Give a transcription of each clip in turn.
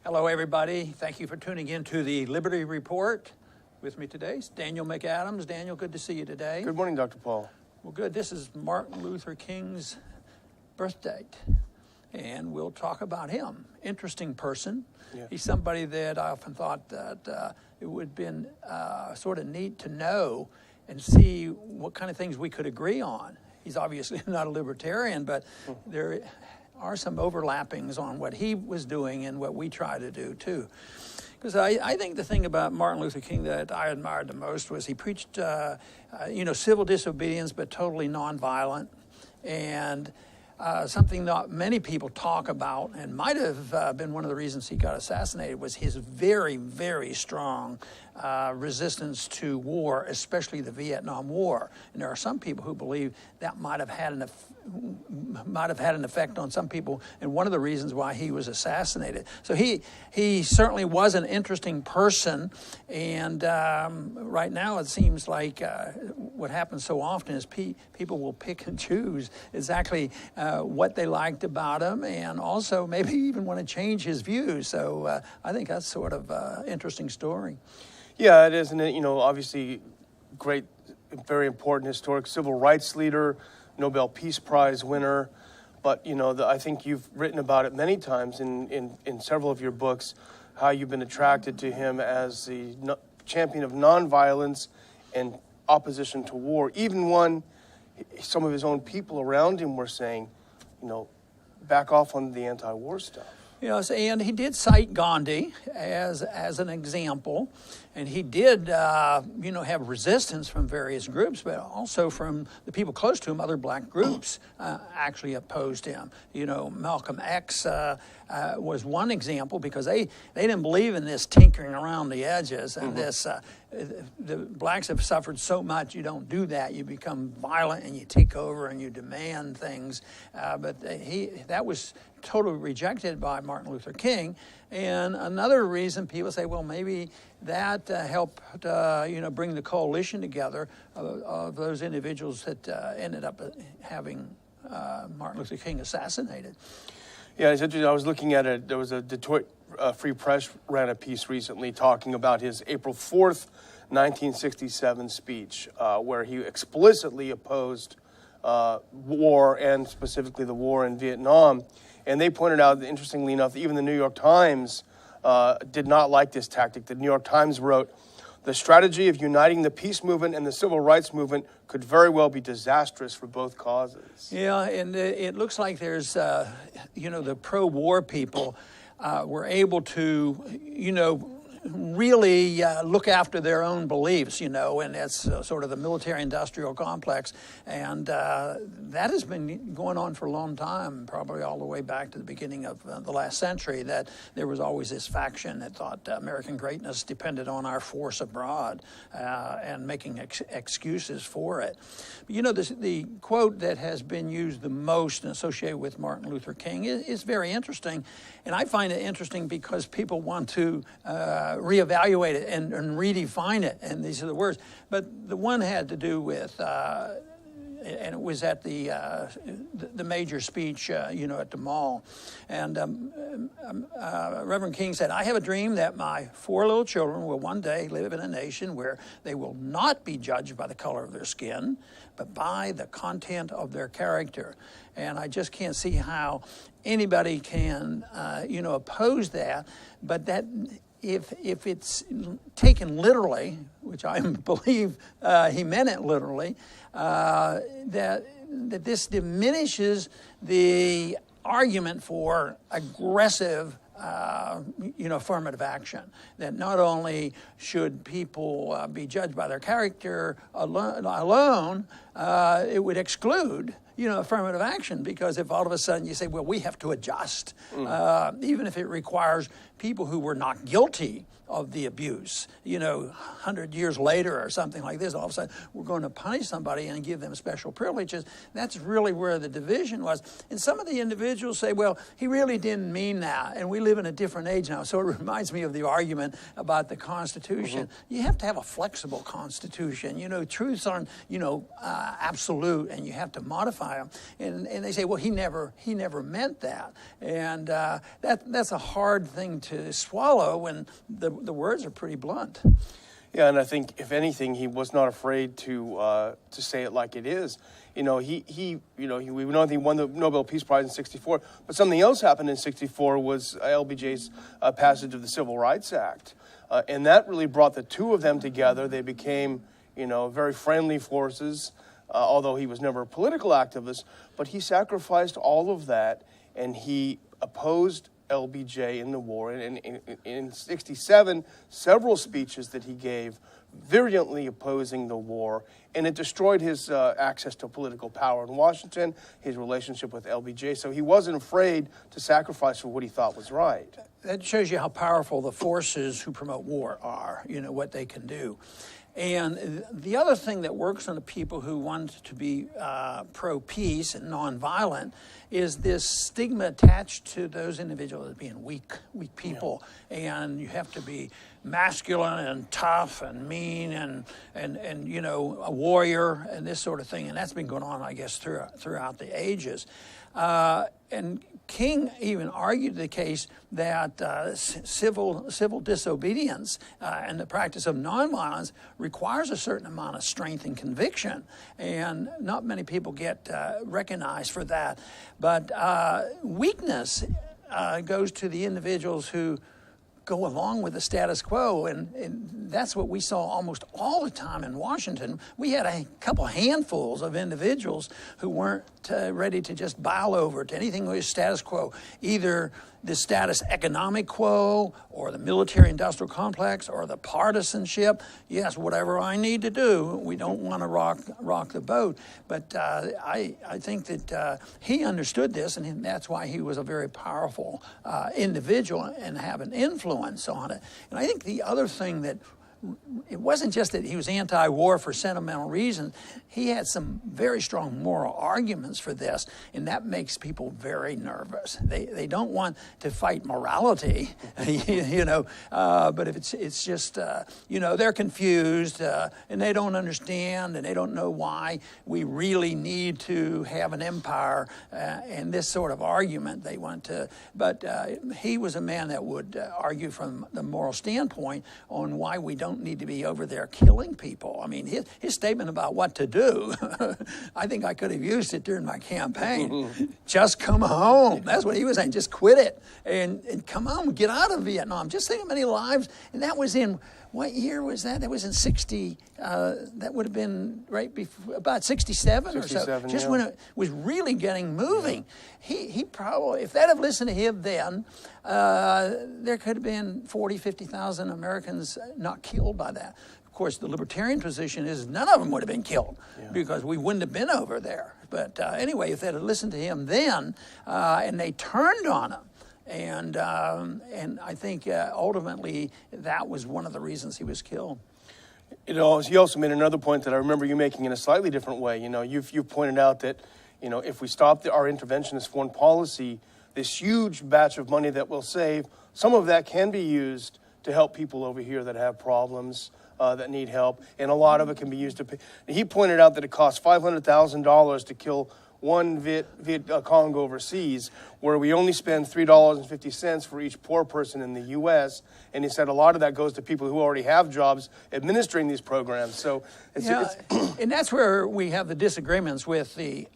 Hello, everybody. Thank you for tuning in to the Liberty Report. With me today is Daniel McAdams. Daniel, good to see you today. Good morning, Dr. Paul. Well, good. This is Martin Luther King's birth date, and we'll talk about him. Interesting person. Yeah. He's somebody that I often thought that it would have been sort of neat to know and see what kind of things we could agree on. He's obviously not a libertarian, but there are some overlappings on what he was doing and what we try to do too. Because I think the thing about Martin Luther King that I admired the most was he preached, civil disobedience, but totally nonviolent, and something that many people talk about, and might have been one of the reasons he got assassinated, was his very, very strong resistance to war, especially the Vietnam War. And there are some people who believe that might have had an effect on some people, and one of the reasons why he was assassinated. So he certainly was an interesting person, and right now it seems like what happens so often is people will pick and choose exactly what they liked about him, and also maybe even want to change his views. So I think that's sort of an interesting story. Yeah, it is, and obviously great, very important historic civil rights leader, Nobel Peace Prize winner. But, I think you've written about it many times in several of your books, how you've been attracted to him as the champion of nonviolence and opposition to war. Even when some of his own people around him were saying, back off on the anti-war stuff. Yes, and he did cite Gandhi as an example, and he did, have resistance from various groups, but also from the people close to him. Other black groups actually opposed him. Malcolm X was one example because they didn't believe in this tinkering around the edges and this. The blacks have suffered so much. You don't do that. You become violent and you take over and you demand things. But that was totally rejected by Martin Luther King. And another reason people say, well, maybe that helped, bring the coalition together of those individuals that ended up having Martin Luther King assassinated. Yeah, it's interesting. I was looking at it. There was a Detroit Free Press ran a piece recently talking about his April 4th, 1967 speech, where he explicitly opposed war, and specifically the war in Vietnam. And they pointed out, interestingly enough, that even the New York Times did not like this tactic. The New York Times wrote, "The strategy of uniting the peace movement and the civil rights movement could very well be disastrous for both causes." Yeah, and it looks like there's, the pro-war people were able to, really look after their own beliefs, and that's sort of the military-industrial complex. And that has been going on for a long time, probably all the way back to the beginning of the last century, that there was always this faction that thought American greatness depended on our force abroad and making excuses for it. But, the quote that has been used the most and associated with Martin Luther King is very interesting. And I find it interesting because people want to reevaluate it and redefine it, and these are the words. But the one had to do with, and it was at the major speech, at the mall. And Reverend King said, "I have a dream that my 4 little children will one day live in a nation where they will not be judged by the color of their skin, but by the content of their character." And I just can't see how anybody can, oppose that, but that if it's taken literally, which I believe he meant it literally, that this diminishes the argument for aggressive affirmative action. That not only should people be judged by their character alone, it would exclude affirmative action, because if all of a sudden you say, well, we have to adjust, even if it requires people who were not guilty of the abuse. 100 years later or something like this, all of a sudden we're going to punish somebody and give them special privileges. That's really where the division was. And some of the individuals say, well, he really didn't mean that, and we live in a different age now. So it reminds me of the argument about the Constitution. You have to have a flexible Constitution. Truths aren't, absolute, and you have to modify them. And they say, well, he never meant that. And that's a hard thing to swallow when the words are pretty blunt. Yeah, and I think if anything, he was not afraid to say it like it is. We know that he won the Nobel Peace Prize in '64, but something else happened in '64 was LBJ's passage of the Civil Rights Act, and that really brought the two of them together. They became, very friendly forces. Although he was never a political activist, but he sacrificed all of that, and he opposed LBJ in the war. And in '67, several speeches that he gave virulently opposing the war, and it destroyed his access to political power in Washington, his relationship with LBJ. So he wasn't afraid to sacrifice for what he thought was right. That shows you how powerful the forces who promote war are, what they can do. And the other thing that works on the people who want to be pro-peace and nonviolent is this stigma attached to those individuals as being weak people. Yeah. And you have to be masculine and tough and mean and a warrior and this sort of thing. And that's been going on, I guess, throughout the ages. And King even argued the case that civil disobedience and the practice of nonviolence requires a certain amount of strength and conviction, and not many people get recognized for that. But weakness goes to the individuals who go along with the status quo, and that's what we saw almost all the time in Washington. We had a couple handfuls of individuals who weren't ready to just bow over to anything with status quo, either the status economic quo or the military-industrial complex or the partisanship. Yes, whatever I need to do. We don't want to rock the boat. But I think that he understood this, and that's why he was a very powerful individual and have an influence on it. And I think the other thing that it wasn't just that he was anti-war for sentimental reasons. He had some very strong moral arguments for this, and that makes people very nervous. They don't want to fight morality, but if it's just, they're confused, and they don't understand, and they don't know why we really need to have an empire, and this sort of argument they want to. But he was a man that would argue from the moral standpoint on why we don't need to be over there killing people. I mean, his statement about what to do, I think I could have used it during my campaign. Just come home. That's what he was saying. Just quit it and come home, get out of Vietnam. Just think of many lives. And that was in, what year was that? That was in 60, that would have been right before, about 67 or so. Just when it was really getting moving. He probably, if they'd have listened to him then, there could have been 40, 50,000 Americans not killed by that. Of course, the libertarian position is none of them would have been killed because we wouldn't have been over there. But anyway, if they'd have listened to him then and they turned on him, and I think ultimately that was one of the reasons he was killed. He also made another point that I remember you making in a slightly different way. You've pointed out that, if we stop our interventionist foreign policy, this huge batch of money that we'll save, some of that can be used to help people over here that have problems, that need help, and a lot of it can be used to pay. He pointed out that it costs $500,000 to kill one Viet Cong overseas, where we only spend $3.50 for each poor person in the U.S., and he said a lot of that goes to people who already have jobs administering these programs. So, and that's where we have the disagreements with the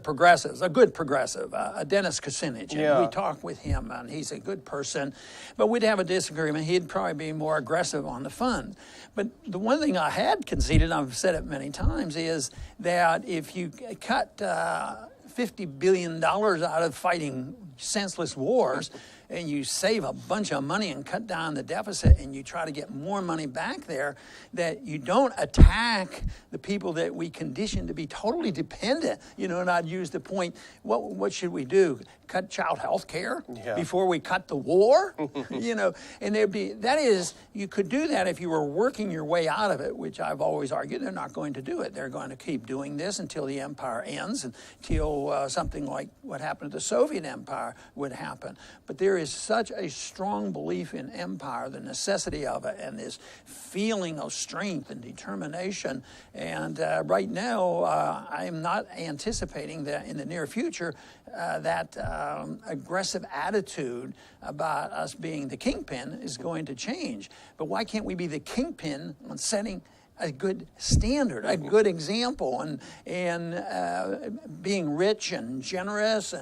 progressives, a good progressive, Dennis Kucinich. And we talk with him, and he's a good person, but we'd have a disagreement. He'd probably be more aggressive on the fund. But the one thing I had conceded, and I've said it many times, is that if you cut $50 billion out of fighting senseless wars, and you save a bunch of money and cut down the deficit, and you try to get more money back there, that you don't attack the people that we condition to be totally dependent. And I'd use the point, what should we do? cut child health care Yeah. before we cut the war? And you could do that if you were working your way out of it, which I've always argued they're not going to do it. They're going to keep doing this until the empire ends, until something like what happened to the Soviet Empire would happen. But there is such a strong belief in empire, the necessity of it, and this feeling of strength and determination. And right now, I am not anticipating that in the near future that aggressive attitude about us being the kingpin is going to change. But why can't we be the kingpin on setting a good standard, a good example, and being rich and generous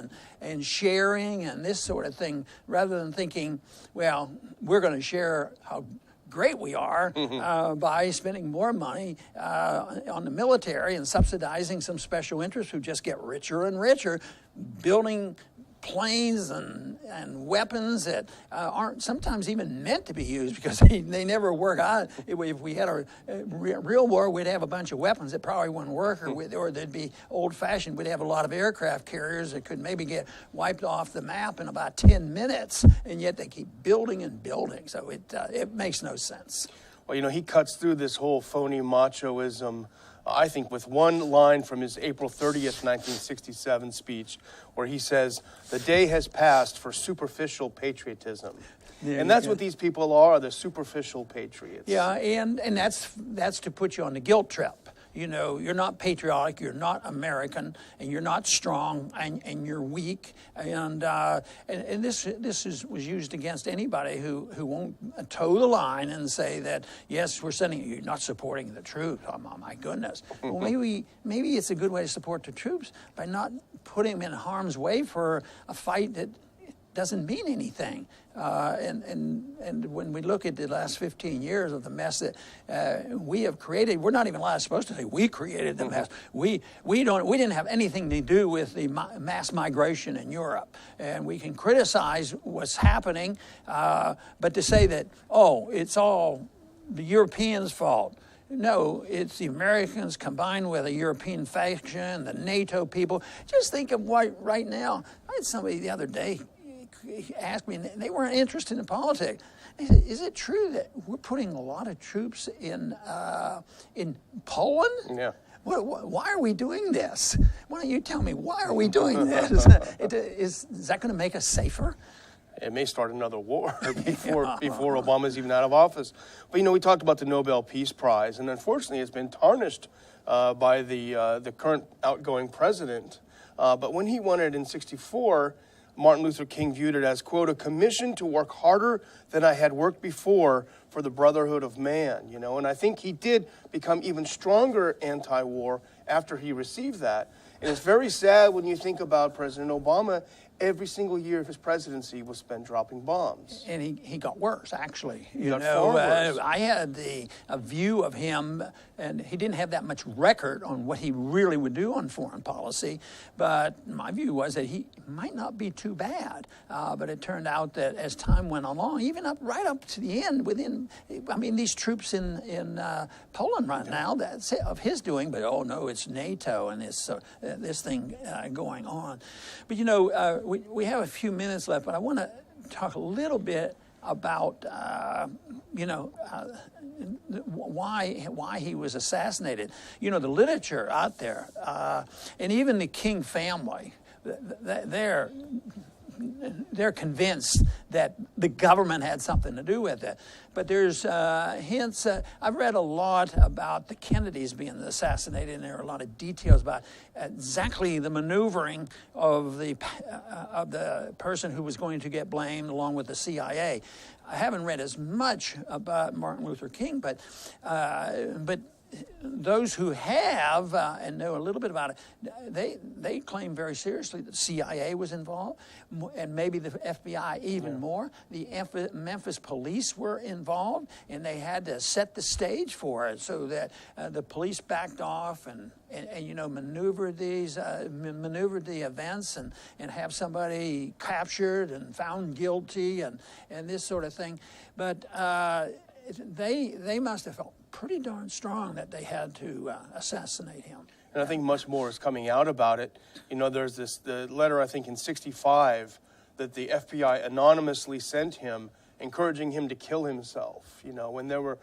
and sharing and this sort of thing, rather than thinking, well, we're going to share how great we are by spending more money on the military and subsidizing some special interests who just get richer and richer, building planes and weapons that aren't sometimes even meant to be used because they never work out. If we had a real war, we'd have a bunch of weapons that probably wouldn't work, or they'd be old-fashioned. We'd have a lot of aircraft carriers that could maybe get wiped off the map in about 10 minutes, and yet they keep building and building. So it makes no sense. Well, he cuts through this whole phony machoism, I think, with one line from his April 30th, 1967 speech, where he says, "The day has passed for superficial patriotism." And that's what these people are, the superficial patriots. Yeah, and that's to put you on the guilt trip. You're not patriotic, you're not American, and you're not strong, and you're weak. And this was used against anybody who won't toe the line and say that, yes, we're sending you, you're not supporting the troops. Oh, my goodness. Well, maybe it's a good way to support the troops by not putting them in harm's way for a fight that doesn't mean anything. And when we look at the last 15 years of the mess that we have created, we're not even supposed to say we created the mess. We didn't have anything to do with the mass migration in Europe. And we can criticize what's happening, but to say that, it's all the Europeans' fault. No, it's the Americans combined with a European faction, the NATO people. Just think of what right now. I had somebody the other day asked me, and they weren't interested in politics. They said, "Is it true that we're putting a lot of troops in Poland?" Yeah. Why are we doing this? Why don't you tell me, why are we doing this? Is that going to make us safer? It may start another war before Obama's even out of office. But, we talked about the Nobel Peace Prize, and unfortunately it's been tarnished by the current outgoing president. But when he won it in '64, Martin Luther King viewed it as, quote, "a commission to work harder than I had worked before for the brotherhood of man," And I think he did become even stronger anti-war after he received that. And it's very sad when you think about President Obama. Every single year of his presidency was spent dropping bombs. And he got worse, actually. He got far worse. I had a view of him, and he didn't have that much record on what he really would do on foreign policy, but my view was that he might not be too bad. But it turned out that as time went along, even right up to the end, these troops in Poland right now, that's of his doing, but no, it's NATO and this thing going on. But we have a few minutes left, but I want to talk a little bit about why he was assassinated. The literature out there, and even the King family, they're convinced that the government had something to do with it. But there's hints. I've read a lot about the Kennedys being assassinated, and there are a lot of details about exactly the maneuvering of the person who was going to get blamed, along with the CIA. I haven't read as much about Martin Luther King, but those who have and know a little bit about it, they claim very seriously that the CIA was involved, and maybe the FBI even more. The Memphis police were involved, and they had to set the stage for it so that the police backed off and maneuvered the events and have somebody captured and found guilty and this sort of thing. But they must have felt pretty darn strong that they had to assassinate him. And I think much more is coming out about it. You know, there's the letter, I think, in '65 that the FBI anonymously sent him, encouraging him to kill himself. You know, and there were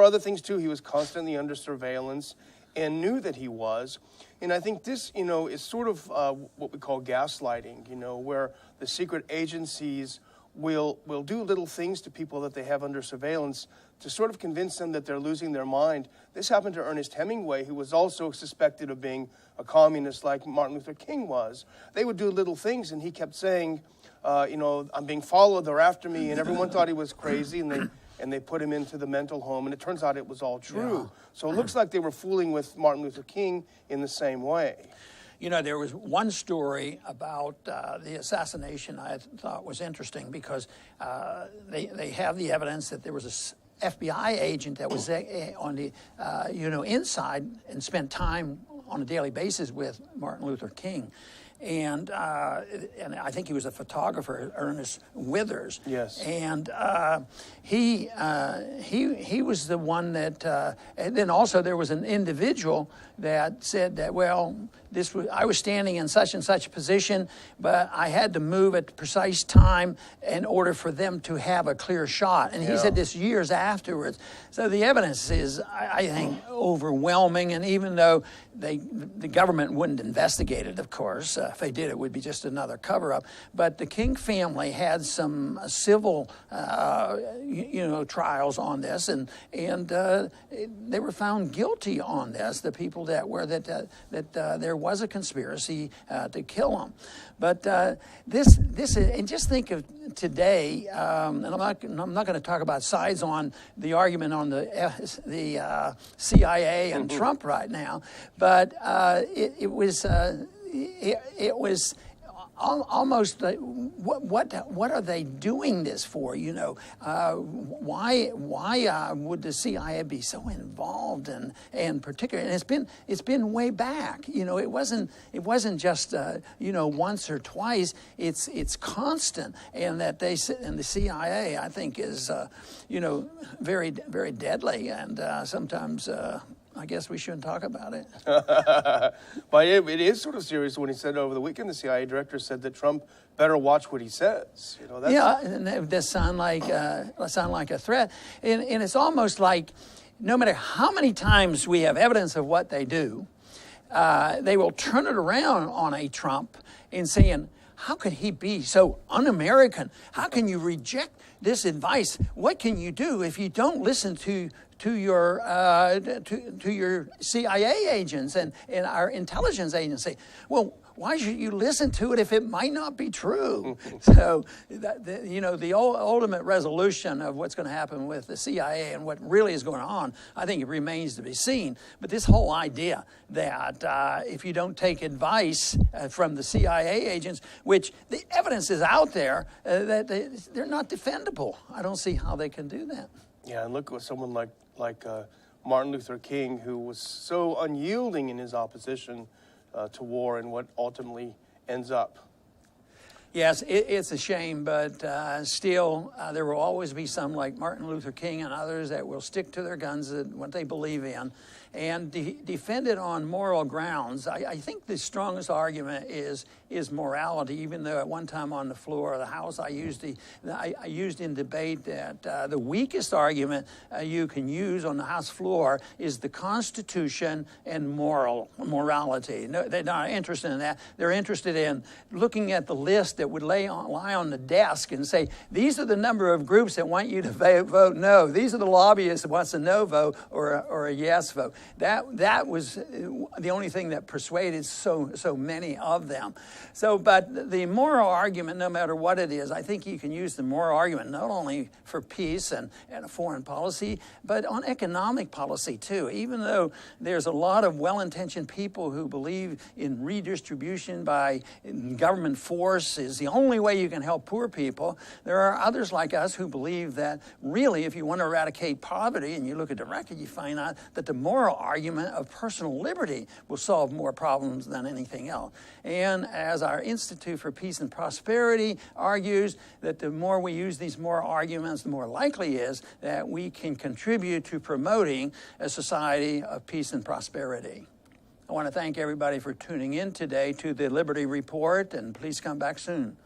other things too. He was constantly under surveillance and knew that he was. And I think this, you know, is sort of what we call gaslighting, you know, where the secret agencies will do little things to people that they have under surveillance to sort of convince them that they're losing their mind. This happened to Ernest Hemingway, who was also suspected of being a communist like Martin Luther King was. They would do little things, and he kept saying, you know, I'm being followed, they're after me, and everyone thought he was crazy, and they put him into the mental home, and it turns out it was all true. Yeah. So it looks like they were fooling with Martin Luther King in the same way. You know, there was one story about the assassination I thought was interesting because they have the evidence that there was a FBI agent that was on the, inside and spent time on a daily basis with Martin Luther King. And I think he was a photographer, Ernest Withers. Yes. And he was the one that. And then also there was an individual that said that, well, I was standing in such and such position, but I had to move at the precise time in order for them to have a clear shot. And he said this years afterwards. So the evidence is, I think, overwhelming. And even though the government wouldn't investigate it, of course, if they did, it would be just another cover-up. But the King family had some civil, trials on this, and they were found guilty on this. The people that were that there was a conspiracy to kill him. But this is, and just think of today. And I'm not going to talk about sides on the argument on the CIA and Trump right now, but it was almost like, what are they doing this for? You know, why would the CIA be so involved and particularly? And it's been way back. You know, it wasn't just once or twice. It's constant, and that the CIA, I think, is very, very deadly, and sometimes. I guess we shouldn't talk about it. But it is sort of serious when he said over the weekend, the CIA director said that Trump better watch what he says. You know, that's... and that does sound like a threat. And it's almost like no matter how many times we have evidence of what they do, they will turn it around on a Trump in saying, how could he be so un-American? How can you reject this advice? What can you do if you don't listen to your CIA agents and our intelligence agency? Well, why should you listen to it if it might not be true? So, the ultimate resolution of what's going to happen with the CIA and what really is going on, I think it remains to be seen. But this whole idea that if you don't take advice from the CIA agents, which the evidence is out there, that they're not defendable. I don't see how they can do that. Yeah, and look at someone like Martin Luther King, who was so unyielding in his opposition to war and what ultimately ends up. Yes, it's a shame, but still, there will always be some like Martin Luther King and others that will stick to their guns and what they believe in and defend it on moral grounds. I think the strongest argument is morality, even though at one time on the floor of the House I used in debate that the weakest argument you can use on the House floor is the Constitution and morality. No, they're not interested in that. They're interested in looking at the list that would lie on the desk and say, these are the number of groups that want you to vote no. These are the lobbyists that wants a no vote or a yes vote. That was the only thing that persuaded so many of them. So, but the moral argument, no matter what it is, I think you can use the moral argument not only for peace and a foreign policy, but on economic policy too. Even though there's a lot of well-intentioned people who believe in redistribution by government force is the only way you can help poor people, there are others like us who believe that really if you want to eradicate poverty and you look at the record, you find out that the moral moral argument of personal liberty will solve more problems than anything else. And as our Institute for Peace and Prosperity argues, that the more we use these moral arguments, the more likely is that we can contribute to promoting a society of peace and prosperity. I want to thank everybody for tuning in today to the Liberty Report, and please come back soon.